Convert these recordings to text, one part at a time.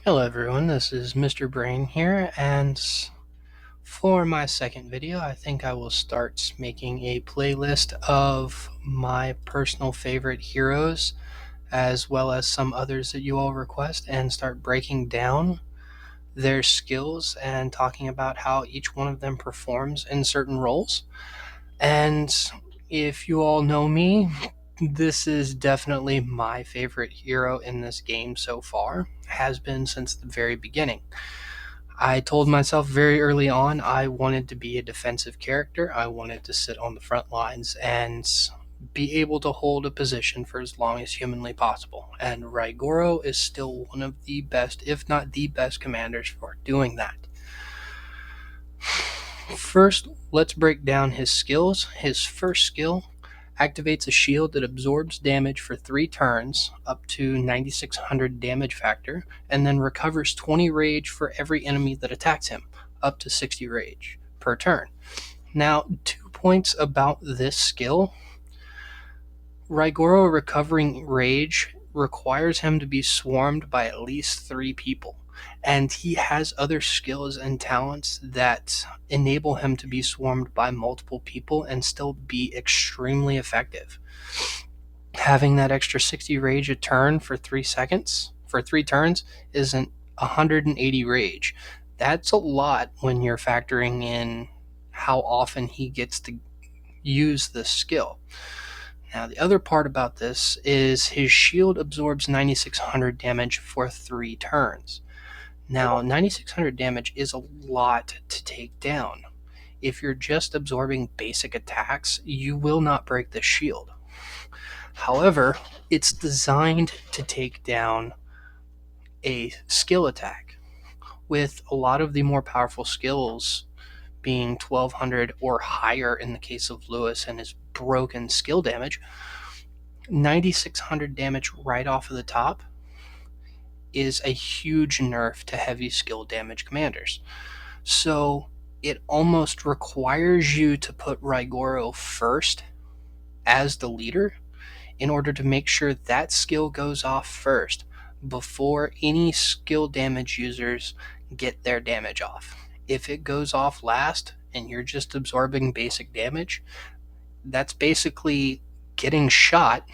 Hello everyone, this is Mr. Brain here, and for my second video, I think I will start making a playlist of my personal favorite heroes, as well as some others that you all request, and start breaking down their skills and talking about how each one of them performs in certain roles. And if you all know me, this is definitely my favorite hero in this game so far, has been since the very beginning. I told myself very early on I wanted to be a defensive character. I wanted to sit on the front lines and be able to hold a position for as long as humanly possible. And Raigoro is still one of the best, if not the best, commanders for doing that. First, let's break down his skills. His first skill activates a shield that absorbs damage for 3 turns, up to 9600 damage factor, and then recovers 20 rage for every enemy that attacks him, up to 60 rage per turn. Now, 2 points about this skill. Raigoro recovering rage requires him to be swarmed by at least 3 people, and he has other skills and talents that enable him to be swarmed by multiple people and still be extremely effective. Having that extra 60 rage a turn for 3 seconds, for 3 turns, isn't 180 rage. That's a lot when you're factoring in how often he gets to use this skill. Now, the other part about this is his shield absorbs 9600 damage for 3 turns. Now, 9600 damage is a lot to take down. If you're just absorbing basic attacks, you will not break the shield. However, it's designed to take down a skill attack, with a lot of the more powerful skills being 1200 or higher in the case of Lewis and his broken skill damage. 9600 damage right off of the top is a huge nerf to heavy skill damage commanders. So it almost requires you to put Rigoro first as the leader in order to make sure that skill goes off first before any skill damage users get their damage off. If it goes off last and you're just absorbing basic damage, that's basically getting shot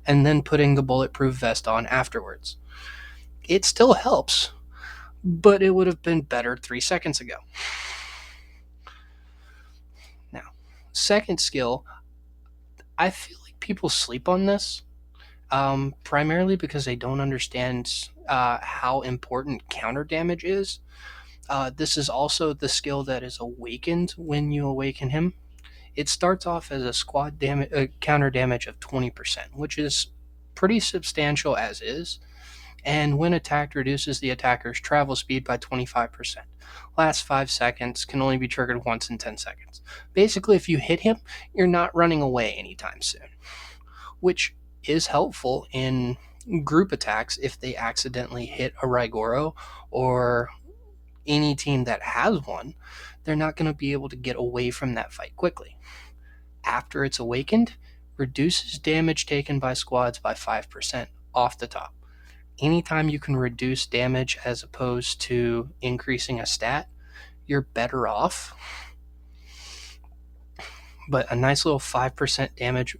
and then putting the bulletproof vest on afterwards. It still helps, but it would have been better 3 seconds ago. Now, second skill, I feel like people sleep on this, primarily because they don't understand how important counter damage is. This is also the skill that is awakened when you awaken him. It starts off as a squad counter damage of 20%, which is pretty substantial as is, and when attacked, reduces the attacker's travel speed by 25%. Lasts 5 seconds, can only be triggered once in 10 seconds. Basically, if you hit him, you're not running away anytime soon, which is helpful in group attacks if they accidentally hit a Raigoro or any team that has one. They're not going to be able to get away from that fight quickly. After it's awakened, reduces damage taken by squads by 5% off the top. Anytime you can reduce damage as opposed to increasing a stat, you're better off. But a nice little 5% damage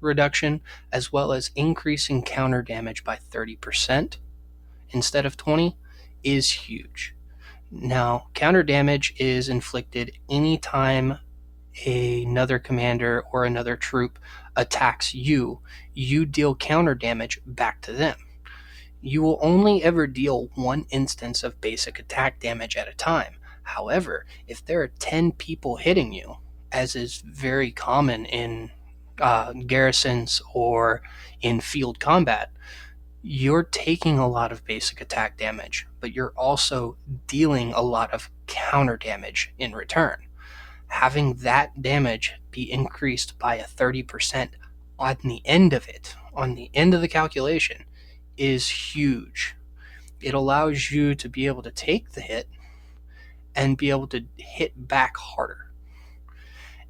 reduction, as well as increasing counter damage by 30% instead of 20, is huge. Now, counter damage is inflicted anytime another commander or another troop attacks you. You deal counter damage back to them. You will only ever deal 1 instance of basic attack damage at a time. However, if there are 10 people hitting you, as is very common in garrisons or in field combat, you're taking a lot of basic attack damage, but you're also dealing a lot of counter damage in return. Having that damage be increased by a 30% on the end of it, on the end of the calculation, is huge. It allows you to be able to take the hit and be able to hit back harder.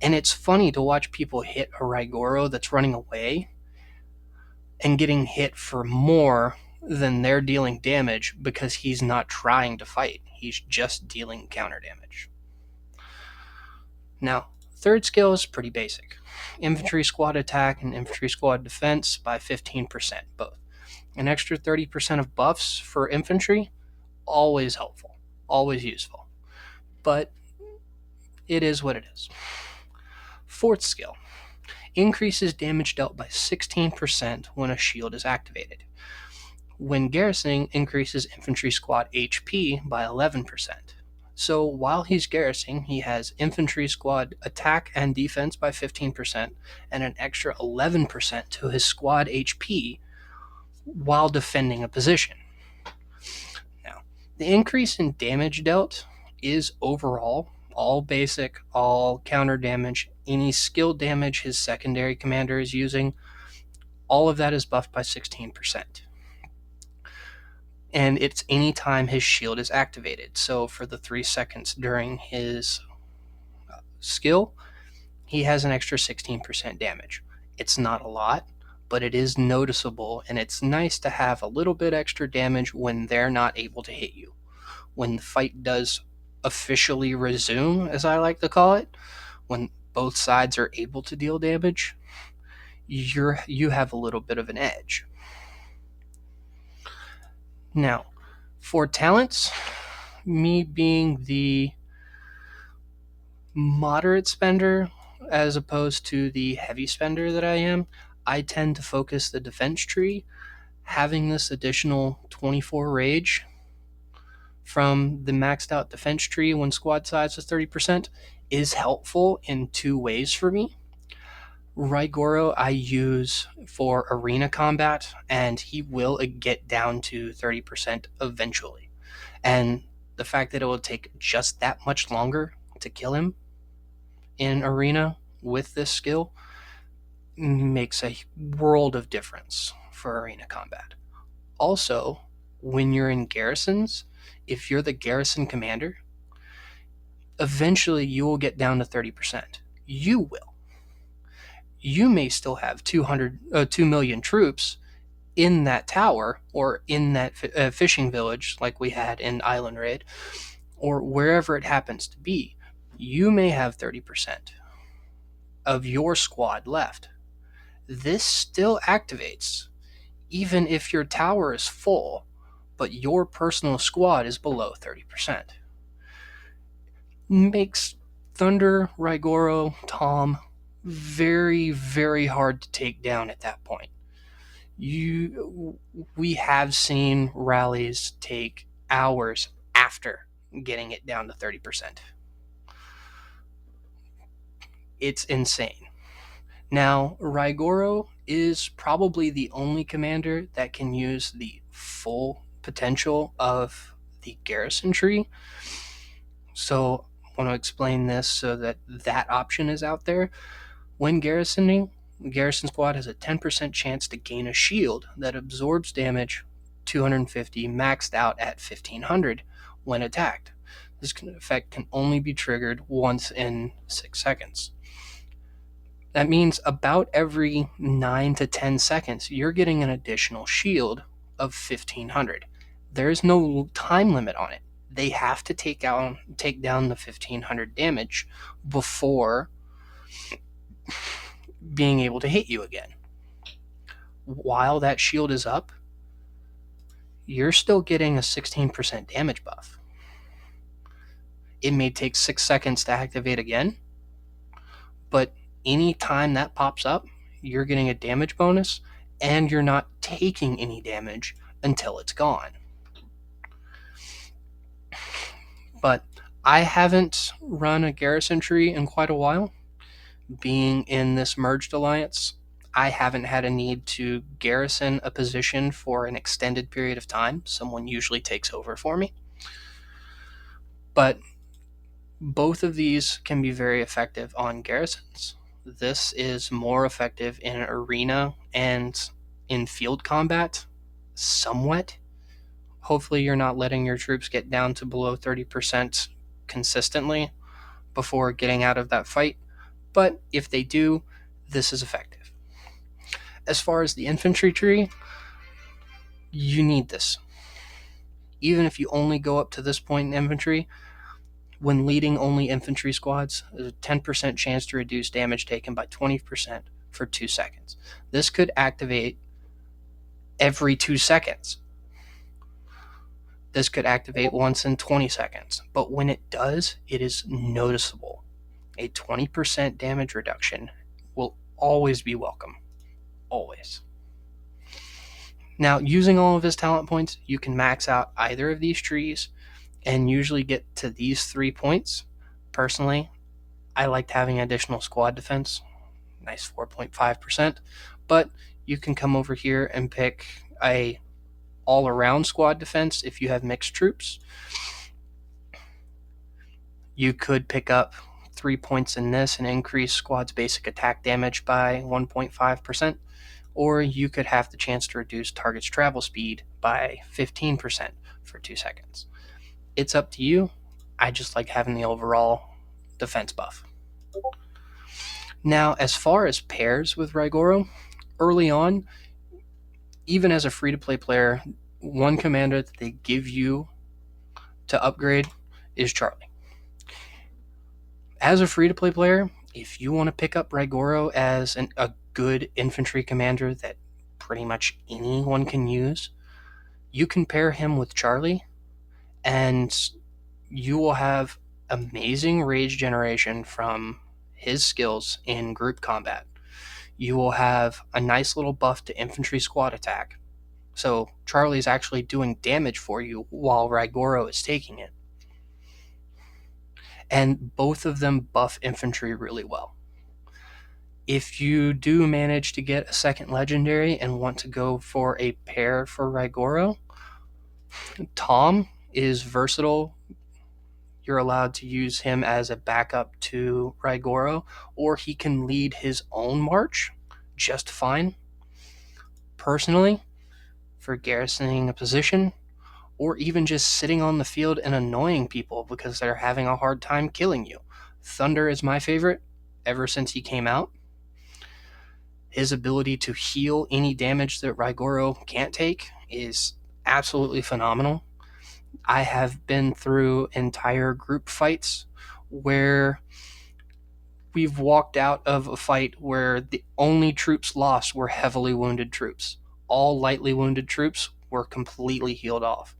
And it's funny to watch people hit a Raigoro that's running away and getting hit for more then they're dealing damage because he's not trying to fight. He's just dealing counter damage. Now, third skill is pretty basic. Infantry squad attack and infantry squad defense by 15%, both. An extra 30% of buffs for infantry, always helpful, always useful. But it is what it is. Fourth skill, increases damage dealt by 16% when a shield is activated. When garrisoning, increases infantry squad HP by 11%. So while he's garrisoning, he has infantry squad attack and defense by 15% and an extra 11% to his squad HP while defending a position. Now, the increase in damage dealt is overall all basic, all counter damage, any skill damage his secondary commander is using, all of that is buffed by 16%. And it's anytime his shield is activated. So for the 3 seconds during his skill, he has an extra 16% damage. It's not a lot, but it is noticeable, and it's nice to have a little bit extra damage when they're not able to hit you. When the fight does officially resume, as I like to call it, when both sides are able to deal damage, you have a little bit of an edge. Now, for talents, me being the moderate spender as opposed to the heavy spender that I am, I tend to focus the defense tree. Having this additional 24 rage from the maxed out defense tree when squad size is 30% is helpful in two ways for me. Raigoro I use for arena combat, and he will get down to 30% eventually. And the fact that it will take just that much longer to kill him in arena with this skill makes a world of difference for arena combat. Also, when you're in garrisons, if you're the garrison commander, eventually you will get down to 30%. You will. You may still have 2 million troops in that tower or in that fishing village like we had in Island Raid or wherever it happens to be. You may have 30% of your squad left. This still activates even if your tower is full, but your personal squad is below 30%. Makes Thunder, Raigoro, Tom very, very hard to take down at that point. We have seen rallies take hours after getting it down to 30%. It's insane. Now, Rigoro is probably the only commander that can use the full potential of the garrison tree. So I want to explain this so that that option is out there. When garrisoning, Garrison Squad has a 10% chance to gain a shield that absorbs damage 250 maxed out at 1500 when attacked. This effect can only be triggered once in 6 seconds. That means about every 9 to 10 seconds, you're getting an additional shield of 1500. There's no time limit on it. They have to take down the 1500 damage before being able to hit you again. While that shield is up, you're still getting a 16% damage buff. It may take 6 seconds to activate again, but any time that pops up, you're getting a damage bonus, and you're not taking any damage until it's gone. But I haven't run a garrison tree in quite a while. Being in this merged alliance, I haven't had a need to garrison a position for an extended period of time. Someone usually takes over for me. But both of these can be very effective on garrisons. This is more effective in arena and in field combat, somewhat. Hopefully you're not letting your troops get down to below 30% consistently before getting out of that fight. But if they do, this is effective. As far as the infantry tree, You need this. Even if you only go up to this point in infantry, when leading only infantry squads, there's a 10% chance to reduce damage taken by 20% for 2 seconds. This could activate every 2 seconds. This could activate once in 20 seconds. But when it does, it is noticeable. A 20% damage reduction will always be welcome. Always. Now, using all of his talent points, you can max out either of these trees and usually get to these 3 points. Personally, I liked having additional squad defense, nice 4.5%, but you can come over here and pick a all-around squad defense if you have mixed troops. You could pick up 3 points in this and increase squad's basic attack damage by 1.5%, or you could have the chance to reduce target's travel speed by 15% for 2 seconds. It's up to you. I just like having the overall defense buff. Now, as far as pairs with Raigoro, early on, even as a free-to-play player, one commander that they give you to upgrade is Charlie. As a free-to-play player, if you want to pick up Rigoro as a good infantry commander that pretty much anyone can use, you can pair him with Charlie, and you will have amazing rage generation from his skills in group combat. You will have a nice little buff to infantry squad attack. So Charlie's actually doing damage for you while Raigoro is taking it. And both of them buff infantry really well. If you do manage to get a second legendary and want to go for a pair for Raigoro, Tom is versatile. You're allowed to use him as a backup to Raigoro, or he can lead his own march just fine. Personally, for garrisoning a position, or even just sitting on the field and annoying people because they're having a hard time killing you, Thunder is my favorite ever since he came out. His ability to heal any damage that Raigoro can't take is absolutely phenomenal. I have been through entire group fights where we've walked out of a fight where the only troops lost were heavily wounded troops. All lightly wounded troops were completely healed off.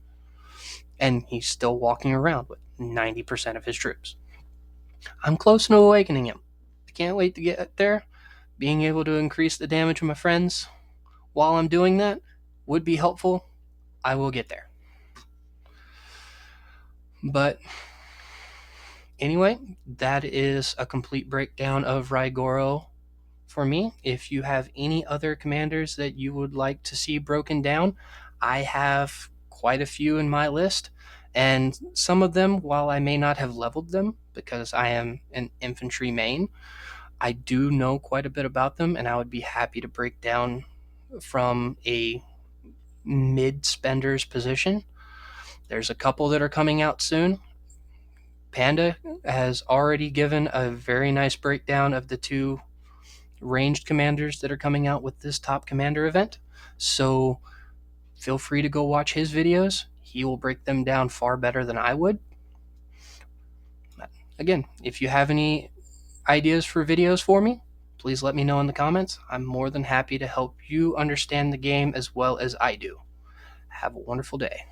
And he's still walking around with 90% of his troops. I'm close to awakening him. I can't wait to get there. Being able to increase the damage of my friends while I'm doing that would be helpful. I will get there. But anyway, that is a complete breakdown of Raigoro for me. If you have any other commanders that you would like to see broken down, I have quite a few in my list. And some of them, while I may not have leveled them because I am an infantry main, I do know quite a bit about them, and I would be happy to break down from a mid-spender's position. There's a couple that are coming out soon. Panda has already given a very nice breakdown of the 2 ranged commanders that are coming out with this top commander event. So feel free to go watch his videos. He will break them down far better than I would. Again, if you have any ideas for videos for me, please let me know in the comments. I'm more than happy to help you understand the game as well as I do. Have a wonderful day.